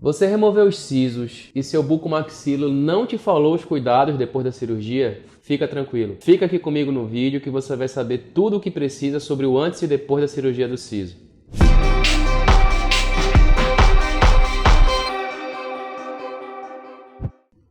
Você removeu os sisos e seu bucomaxilo não te falou os cuidados depois da cirurgia? Fica tranquilo. Fica aqui comigo no vídeo que você vai saber tudo o que precisa sobre o antes e depois da cirurgia do siso.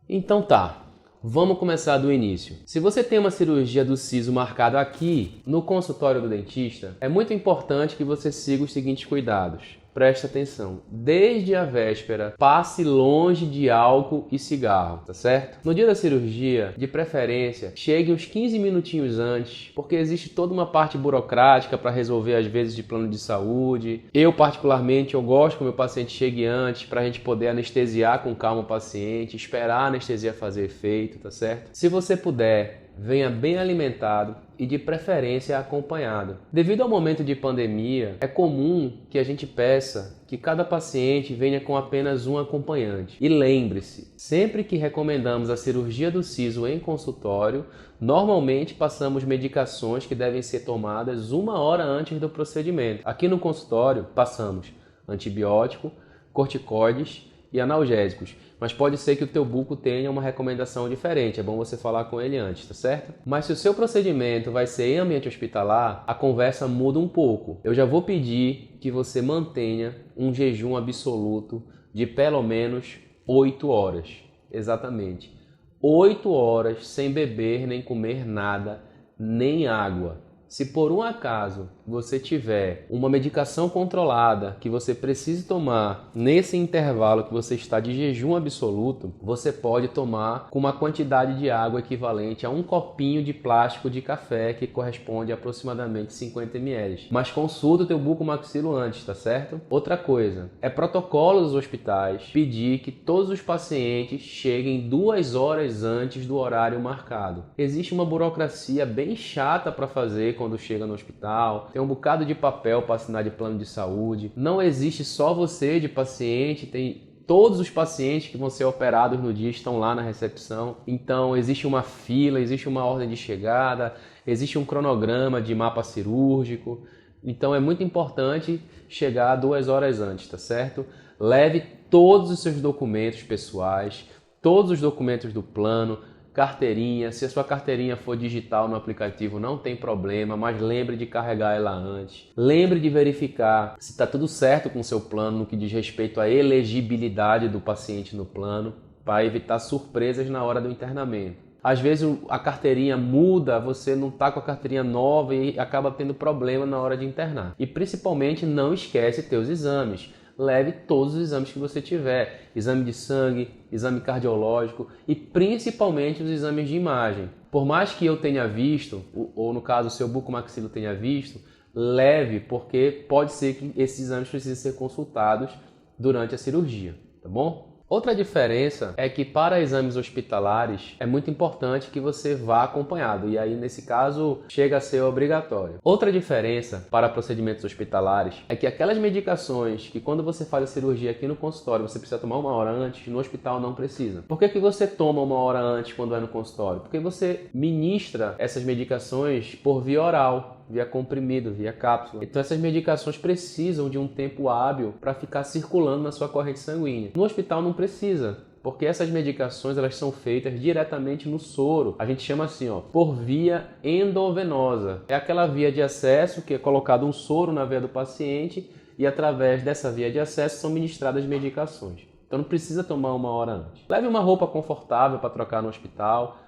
Então tá. Vamos começar do início. Se você tem uma cirurgia do siso marcada aqui, no consultório do dentista, é muito importante que você siga os seguintes cuidados. Presta atenção. Desde a véspera, passe longe de álcool e cigarro, tá certo? No dia da cirurgia, de preferência, chegue uns 15 minutinhos antes, porque existe toda uma parte burocrática para resolver às vezes de plano de saúde. Eu particularmente, gosto que o meu paciente chegue antes para a gente poder anestesiar com calma o paciente, esperar a anestesia fazer efeito, tá certo? Se você puder, venha bem alimentado e de preferência acompanhado. Devido ao momento de pandemia, é comum que a gente peça que cada paciente venha com apenas um acompanhante. E lembre-se, sempre que recomendamos a cirurgia do siso em consultório, normalmente passamos medicações que devem ser tomadas 1 hora antes do procedimento. Aqui no consultório, passamos antibiótico, corticoides e analgésicos, mas pode ser que o teu buco tenha uma recomendação diferente, é bom você falar com ele antes, tá certo? Mas se o seu procedimento vai ser em ambiente hospitalar, a conversa muda um pouco. Eu já vou pedir que você mantenha um jejum absoluto de pelo menos 8 horas, exatamente. 8 horas sem beber nem comer nada, nem água. Se por um acaso você tiver uma medicação controlada que você precise tomar nesse intervalo que você está de jejum absoluto, você pode tomar com uma quantidade de água equivalente a um copinho de plástico de café, que corresponde a aproximadamente 50 ml. Mas consulta o teu bucomaxilo antes, tá certo? Outra coisa, é protocolo dos hospitais pedir que todos os pacientes cheguem 2 horas antes do horário marcado. Existe uma burocracia bem chata para fazer quando chega no hospital, tem um bocado de papel para assinar de plano de saúde, não existe só você de paciente, tem todos os pacientes que vão ser operados no dia estão lá na recepção, então existe uma fila, existe uma ordem de chegada, existe um cronograma de mapa cirúrgico, então é muito importante chegar 2 horas antes, tá certo? Leve todos os seus documentos pessoais, todos os documentos do plano, carteirinha, se a sua carteirinha for digital no aplicativo não tem problema, mas lembre de carregar ela antes. Lembre de verificar se está tudo certo com o seu plano no que diz respeito à elegibilidade do paciente no plano, para evitar surpresas na hora do internamento. Às vezes a carteirinha muda, você não está com a carteirinha nova e acaba tendo problema na hora de internar. E principalmente não esquece teus exames. Leve todos os exames que você tiver, exame de sangue, exame cardiológico e principalmente os exames de imagem. Por mais que eu tenha visto, ou no caso o seu bucomaxilo tenha visto, leve, porque pode ser que esses exames precisem ser consultados durante a cirurgia, tá bom? Outra diferença é que para exames hospitalares é muito importante que você vá acompanhado e aí nesse caso chega a ser obrigatório. Outra diferença para procedimentos hospitalares é que aquelas medicações que quando você faz a cirurgia aqui no consultório você precisa tomar 1 hora antes, no hospital não precisa. Por que você toma 1 hora antes quando é no consultório? Porque você ministra essas medicações por via oral, via comprimido, via cápsula. Então essas medicações precisam de um tempo hábil para ficar circulando na sua corrente sanguínea. No hospital não precisa, porque essas medicações elas são feitas diretamente no soro. A gente chama assim, por via endovenosa. É aquela via de acesso que é colocado um soro na veia do paciente e através dessa via de acesso são ministradas medicações. Então não precisa tomar 1 hora antes. Leve uma roupa confortável para trocar no hospital.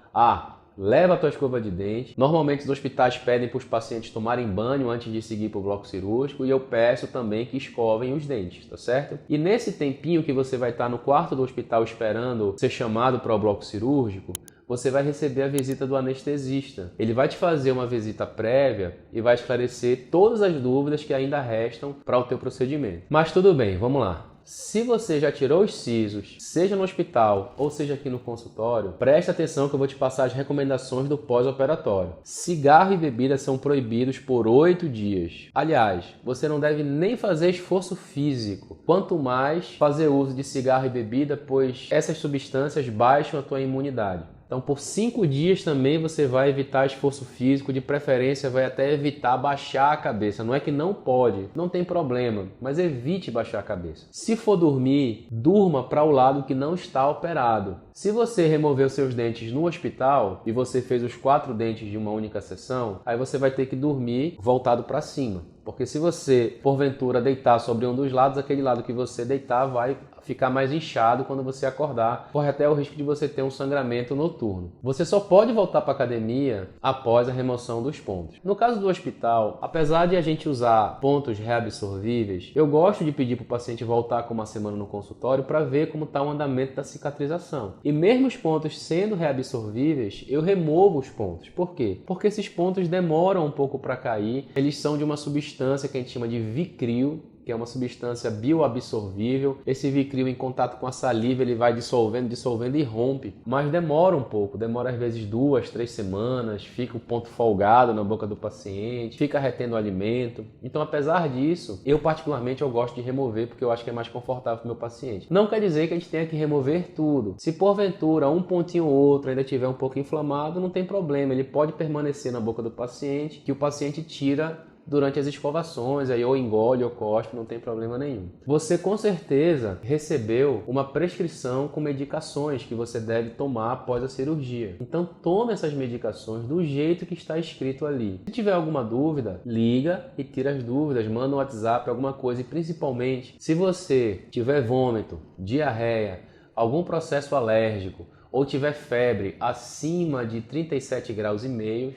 Leva a tua escova de dente. Normalmente os hospitais pedem para os pacientes tomarem banho antes de seguir para o bloco cirúrgico e eu peço também que escovem os dentes, tá certo? E nesse tempinho que você vai estar no quarto do hospital esperando ser chamado para o bloco cirúrgico, você vai receber a visita do anestesista. Ele vai te fazer uma visita prévia e vai esclarecer todas as dúvidas que ainda restam para o teu procedimento. Mas tudo bem, vamos lá. Se você já tirou os sisos, seja no hospital ou seja aqui no consultório, preste atenção que eu vou te passar as recomendações do pós-operatório. Cigarro e bebida são proibidos por 8 dias. Aliás, você não deve nem fazer esforço físico, quanto mais fazer uso de cigarro e bebida, pois essas substâncias baixam a tua imunidade. Então por 5 dias também você vai evitar esforço físico, de preferência vai até evitar baixar a cabeça. Não é que não pode, não tem problema, mas evite baixar a cabeça. Se for dormir, durma para o lado que não está operado. Se você removeu seus dentes no hospital e você fez os 4 dentes de uma única sessão, aí você vai ter que dormir voltado para cima. Porque se você, porventura, deitar sobre um dos lados, aquele lado que você deitar vai ficar mais inchado quando você acordar. Corre até o risco de você ter um sangramento noturno. Você só pode voltar para a academia após a remoção dos pontos. No caso do hospital, apesar de a gente usar pontos reabsorvíveis, eu gosto de pedir para o paciente voltar com uma semana no consultório para ver como está o andamento da cicatrização. E mesmo os pontos sendo reabsorvíveis, eu removo os pontos. Por quê? Porque esses pontos demoram um pouco para cair. Eles são de uma substância que a gente chama de Vicryl, que é uma substância bioabsorvível. Esse Vicryl, em contato com a saliva, ele vai dissolvendo e rompe. Mas demora um pouco, demora às vezes 2, 3 semanas, fica o ponto folgado na boca do paciente, fica retendo o alimento. Então, apesar disso, eu particularmente gosto de remover, porque eu acho que é mais confortável para o meu paciente. Não quer dizer que a gente tenha que remover tudo. Se porventura um pontinho ou outro ainda estiver um pouco inflamado, não tem problema, ele pode permanecer na boca do paciente, que o paciente tira durante as escovações, aí ou engole ou cospe, não tem problema nenhum. Você com certeza recebeu uma prescrição com medicações que você deve tomar após a cirurgia. Então tome essas medicações do jeito que está escrito ali. Se tiver alguma dúvida, liga e tira as dúvidas, manda um WhatsApp, alguma coisa. E principalmente, se você tiver vômito, diarreia, algum processo alérgico, ou tiver febre acima de 37,5 graus,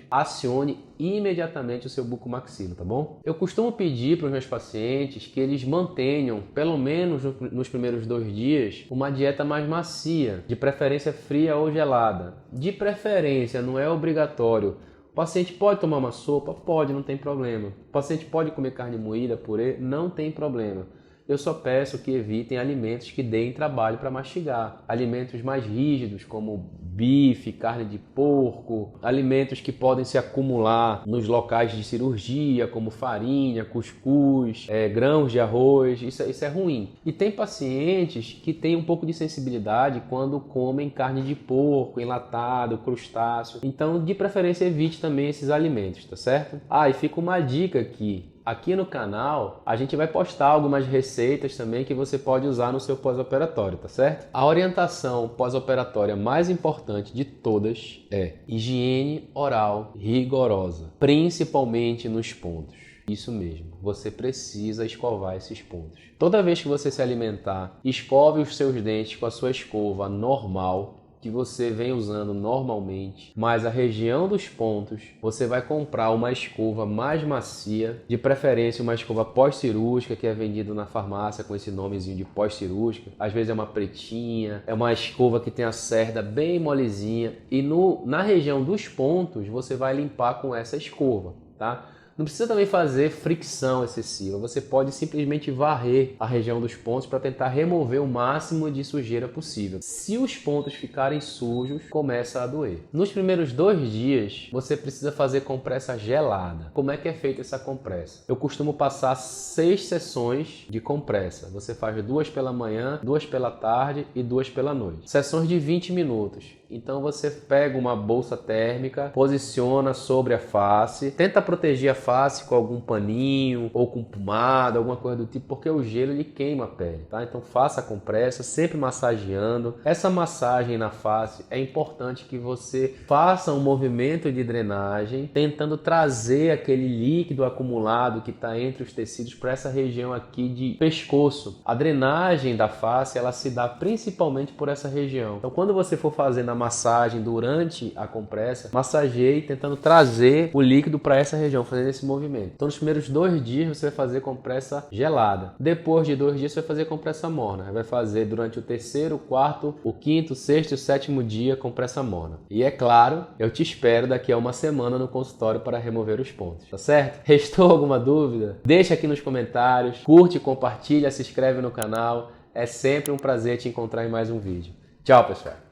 acione imediatamente o seu bucomaxilo, tá bom? Eu costumo pedir para os meus pacientes que eles mantenham, pelo menos nos primeiros 2 dias, uma dieta mais macia, de preferência fria ou gelada. De preferência, não é obrigatório. O paciente pode tomar uma sopa? Pode, não tem problema. O paciente pode comer carne moída, purê? Não tem problema. Eu só peço que evitem alimentos que deem trabalho para mastigar. Alimentos mais rígidos, como bife, carne de porco, alimentos que podem se acumular nos locais de cirurgia, como farinha, cuscuz, grãos de arroz, isso é ruim. E tem pacientes que têm um pouco de sensibilidade quando comem carne de porco, enlatado, crustáceo. Então, de preferência, evite também esses alimentos, tá certo? E fica uma dica aqui. Aqui no canal, a gente vai postar algumas receitas também que você pode usar no seu pós-operatório, tá certo? A orientação pós-operatória mais importante de todas é higiene oral rigorosa, principalmente nos pontos. Isso mesmo, você precisa escovar esses pontos. Toda vez que você se alimentar, escove os seus dentes com a sua escova normal, que você vem usando normalmente, mas a região dos pontos, você vai comprar uma escova mais macia, de preferência uma escova pós-cirúrgica, que é vendida na farmácia com esse nomezinho de pós-cirúrgica. Às vezes é uma pretinha, é uma escova que tem a cerda bem molezinha, e na região dos pontos você vai limpar com essa escova, tá? Não precisa também fazer fricção excessiva, você pode simplesmente varrer a região dos pontos para tentar remover o máximo de sujeira possível. Se os pontos ficarem sujos, começa a doer. Nos primeiros 2 dias, você precisa fazer compressa gelada. Como é que é feita essa compressa? Eu costumo passar 6 sessões de compressa. Você faz 2 pela manhã, 2 pela tarde e 2 pela noite. Sessões de 20 minutos. Então você pega uma bolsa térmica, posiciona sobre a face, tenta proteger a face com algum paninho ou com pomada, alguma coisa do tipo, porque o gelo ele queima a pele, tá? Então faça a compressa, sempre massageando. Essa massagem na face é importante que você faça um movimento de drenagem, tentando trazer aquele líquido acumulado que está entre os tecidos para essa região aqui de pescoço. A drenagem da face, ela se dá principalmente por essa região. Então quando você for fazer na massagem durante a compressa, massageie tentando trazer o líquido para essa região, fazendo esse movimento. Então nos primeiros 2 dias você vai fazer compressa gelada. Depois de 2 dias você vai fazer compressa morna. Vai fazer durante o 3º, 4º, o 5º, 6º e o 7º dia compressa morna. E é claro, eu te espero daqui a uma semana no consultório para remover os pontos, tá certo? Restou alguma dúvida? Deixa aqui nos comentários, curte, compartilha, se inscreve no canal. É sempre um prazer te encontrar em mais um vídeo. Tchau, pessoal!